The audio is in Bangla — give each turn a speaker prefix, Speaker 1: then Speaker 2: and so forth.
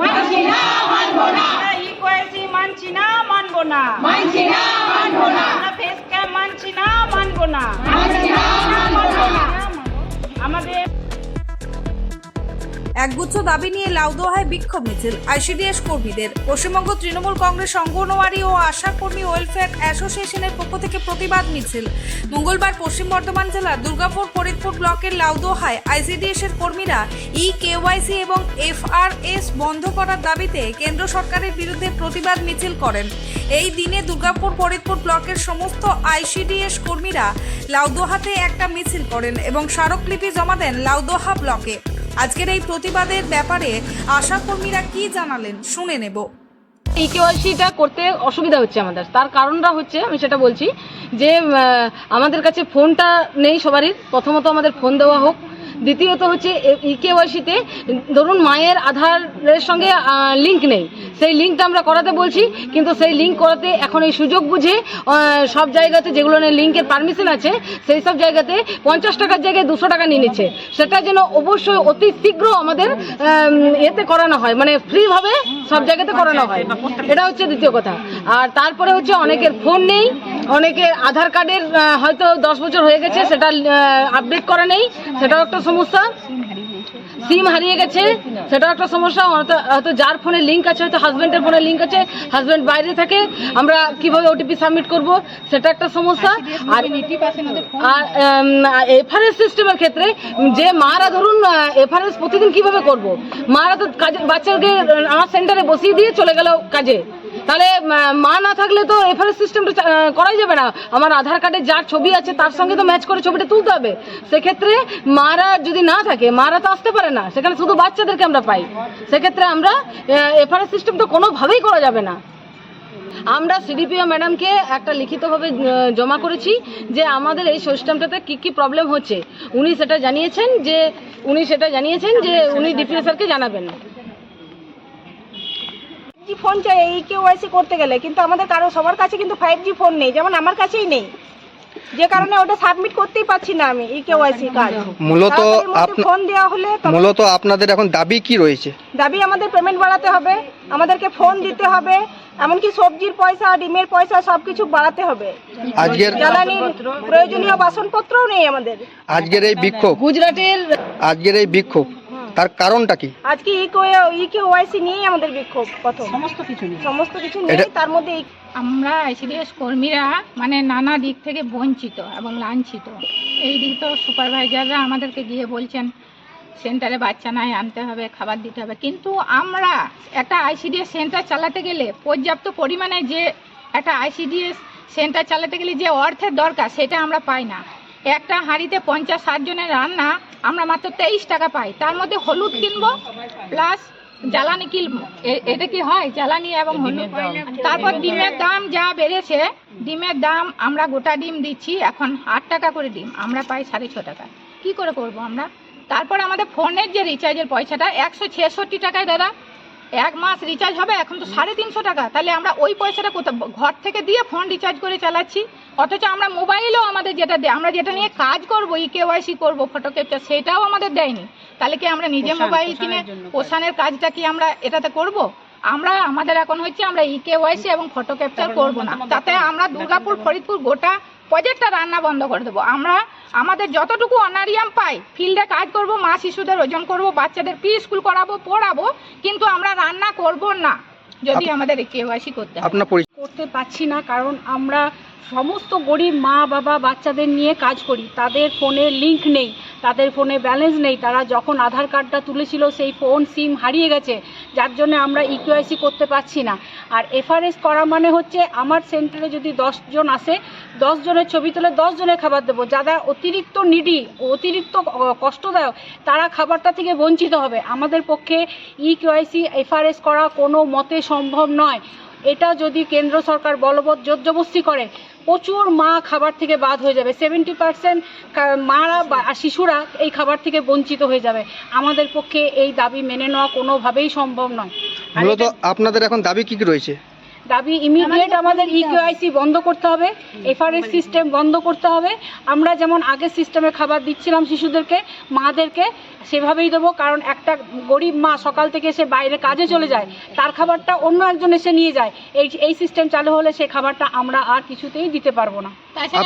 Speaker 1: মানছি না, মানবো না।
Speaker 2: ইকোয়াইসি মানছি না, মানবো না।
Speaker 1: মানছি না, মানবো না।
Speaker 2: ফেস ক্যাম মানছি না, মানবো না।
Speaker 1: মানছি না, মানবো না।
Speaker 2: আমাদের
Speaker 3: একগুচ্ছ দাবি নিয়ে লাউদোহায় বিক্ষোভ মিছিল আইসিডিএস কর্মীদের। পশ্চিমবঙ্গ তৃণমূল কংগ্রেস অঙ্গনওয়াড়ি ও আশা কর্মী ওয়েলফেয়ার অ্যাসোসিয়েশনের পক্ষ থেকে প্রতিবাদ মিছিল মঙ্গলবার পশ্চিম বর্ধমান জেলার দুর্গাপুর ফরিদপুর ব্লকের লাউদোহায় আইসিডিএস এর কর্মীরা কেওয়াইসি এবং এফআরএস বন্ধ করার দাবিতে কেন্দ্র সরকারের বিরুদ্ধে প্রতিবাদ মিছিল করেন। এই দিনে দুর্গাপুর ফরিদপুর ব্লকের সমস্ত আইসিডিএস কর্মীরা লাউদোহাতে একটা মিছিল করেন এবং স্মারকলিপি জমা দেন লাউদোহা ব্লকে। আজকের এই প্রতিবাদের ব্যাপারে আশা কর্মীরা কি জানালেন শুনে নেব।
Speaker 4: ইকেওয়াইসিটা করতে অসুবিধা হচ্ছে আমাদের, তার কারণটা হচ্ছে আমি সেটা বলছি যে আমাদের কাছে ফোনটা নেই সবারই। প্রথমত আমাদের ফোন দেওয়া হোক, দ্বিতীয়ত হচ্ছে ইকেওয়াইসিতে ধরুন মায়ের আধারের সঙ্গে লিঙ্ক নেই, সেই লিঙ্কটা আমরা করাতে বলছি, কিন্তু সেই লিঙ্ক করাতে এখন এই সুযোগ বুঝে সব জায়গাতে যেগুলো লিঙ্কের পারমিশন আছে সেই সব জায়গাতে 50 টাকার জায়গায় 200 টাকা নিয়ে নিচ্ছে। সেটা যেন অবশ্যই অতি শীঘ্র আমাদের এতে করানো হয়, মানে ফ্রিভাবে সব জায়গাতে করানো হয়। এটা হচ্ছে দ্বিতীয় কথা। আর তারপরে হচ্ছে অনেকের ফোন নেই, অনেকের আধার কার্ডের হয়তো 10 বছর হয়ে গেছে সেটা আপডেট করা নেই, সেটাও একটা সমস্যা। সিম হারিয়ে গেছে, সেটাও একটা সমস্যা। হয়তো যার ফোনে লিঙ্ক আছে, হয়তো হাজব্যান্ডের ফোনে লিঙ্ক আছে, হাজব্যান্ড বাইরে থাকে, আমরা কিভাবে ওটিপি সাবমিট করব সেটা একটা সমস্যা। আর এফআরএস সিস্টেমের ক্ষেত্রে যে মারা ধরুন এফআরএস প্রতিদিন কিভাবে করব, মারা তো কাজে বাচ্চাকে আমার সেন্টারে বসিয়ে দিয়ে চলে গেল কাজে, তাহলে মা না থাকলে তো এফআরএস সিস্টেমটা করাই যাবে না। আমার আধার কার্ডে যার ছবি আছে তার সঙ্গে তো ম্যাচ করে ছবিটা তুলতে হবে। সেক্ষেত্রে মারা যদি না থাকে, মারা তো আসতে পারে না, সেখানে শুধু বাচ্চাদেরকে আমরা পাই। সেক্ষেত্রে আমরা এফআরএস সিস্টেমটা কোনোভাবেই করা যাবে না। আমরা সিডিপিও ম্যাডামকে একটা লিখিতভাবে জমা করেছি যে আমাদের এই সিস্টেমটাতে কি কি প্রবলেম হচ্ছে। উনি সেটা জানিয়েছেন যে উনি ডিপিও স্যারকে জানাবেন।
Speaker 2: ফোন চাই কেওয়াইসি করতে গেলে, কিন্তু আমাদের সবার কাছে কিন্তু 5G ফোন নেই, যেমন আমার কাছেই নেই, যে কারণে ওটা সাবমিট করতেই পারছি না আমি কেওয়াইসি কাজ। ফোন দেওয়া হলে
Speaker 5: মূলত আপনাদের এখন দাবি কি রয়েছে?
Speaker 2: দাবি আমাদের পেমেন্ট বাড়াতে হবে, আমাদেরকে ফোন দিতে হবে, এমনকি সবজির পয়সা, ডিমের পয়সা সবকিছু বাড়াতে হবে।
Speaker 5: আজকের
Speaker 2: জ্বালানির প্রয়োজনীয় বাসনপত্রও নেই আমাদের।
Speaker 5: আজকের এই বিক্ষোভ,
Speaker 4: গুজরাটের
Speaker 5: তার কারণটা কি?
Speaker 2: আজকে কেওয়াইসি নিয়েই আমাদের বিক্ষোভ। প্রথম সমস্ত কিছু নিয়ে, তার মধ্যে
Speaker 6: আমরা আইসিডিএস কর্মীরা মানে নানা দিক থেকে বঞ্চিত এবং লাঞ্ছিত। এই দিক তো সুপারভাইজাররা আমাদেরকে গিয়ে বলছেন সেন্টারে বাচ্চা নাই, আনতে হবে, খাবার দিতে হবে, কিন্তু আমরা একটা আইসিডিএস সেন্টার চালাতে গেলে পর্যাপ্ত পরিমাণে যে একটা আইসিডিএস সেন্টার চালাতে গেলে যে অর্থের দরকার সেটা আমরা পাই না। একটা হাঁড়িতে 50-60 জনের রান্না আমরা মাত্র 23 টাকা পাই, তার মধ্যে হলুদ কিনবো প্লাস জ্বালানি কিনবো, এটা কি হয়? জ্বালানি এবং হলুদ। তারপর ডিমের দাম যা বেড়েছে, ডিমের দাম আমরা গোটা ডিম দিচ্ছি এখন 8 টাকা করে ডিম, আমরা পাই 6.5 টাকা। কি করে করব আমরা? তারপর আমাদের ফোনের যে রিচার্জের পয়সাটা 166 টাকায় দাদা, 1 মাস রিচার্জ হবে এখন তো 350 টাকা। তাহলে আমরা ওই পয়সাটা কোথাও ঘর থেকে দিয়ে ফোন রিচার্জ করে চালাচ্ছি, অথচ আমরা মোবাইলেও আমাদের যেটা দেয়, আমরা যেটা নিয়ে কাজ করবো, কেওয়াইসি করবো, ফটো ক্যাপচার, সেটাও আমাদের দেয়নি। তাহলে কি আমরা নিজে মোবাইল কিনে পোষানোর কাজটা কি আমরা এটাতে করব? আমাদের এখন হচ্ছে আমরা কেওয়াইসি এবং ফটো ক্যাপচার করবো না, তাতে আমরা দুর্গাপুর ফরিদপুর গোটা প্রজেক্টটা রান্না বন্ধ করে দেবো। আমরা আমাদের যতটুকু অনারিয়াম পাই, ফিল্ডে কাজ করব, মা শিশুদের ওজন করব, বাচ্চাদের প্রি স্কুল করাবো, পড়াবো, কিন্তু আমরা রান্না করব না যদি আমাদের কেওয়াইসি
Speaker 2: করতে পারছি না। কারণ আমরা সমস্ত গরিব মা বাবা বাচ্চাদের নিয়ে কাজ করি, তাদের ফোনে লিঙ্ক নেই, তাদের ফোনে ব্যালেন্স নেই। তারা যখন আধার কার্ডটা তুলেছিল সেই ফোন সিম হারিয়ে গেছে, যার জন্য আমরা কেওয়াইসি করতে পারছি না। আর এফআরএস করা মানে হচ্ছে আমার সেন্টারে যদি 10 জন আসে, 10 জনের ছবি তুলে 10 জনের খাবার দেবো। যারা অতিরিক্ত নিডি, অতিরিক্ত কষ্টদায়ক, তারা খাবারটা থেকে বঞ্চিত হবে। আমাদের পক্ষে কেওয়াইসি এফআরএস করা কোনো মতে সম্ভব নয়। এটা যদি কেন্দ্র সরকার বলবৎ জোরজবস্তি করে, প্রচুর মা খাবার থেকে বাদ হয়ে যাবে। 70% মারা শিশুরা এই খাবার থেকে বঞ্চিত হয়ে যাবে। আমাদের পক্ষে এই দাবি মেনে নেওয়া কোনোভাবেই সম্ভব নয়।
Speaker 5: মূলত আপনাদের এখন দাবি কি রয়েছে?
Speaker 2: দাবি ইমিডিয়েট আমাদের ইকেআইসি বন্ধ করতে হবে, এফআরএস সিস্টেম বন্ধ করতে হবে। আমরা যেমন আগের সিস্টেমে খাবার দিচ্ছিলাম শিশুদেরকে, মাদেরকে, সেভাবেই দেবো। কারণ একটা গরিব মা সকাল থেকে এসে বাইরে কাজে চলে যায়, তার খাবারটা অন্য একজন এসে নিয়ে যায়। এই সিস্টেম চালু হলে সেই খাবারটা আমরা আর কিছুতেই দিতে পারবো না।
Speaker 6: তাছাড়া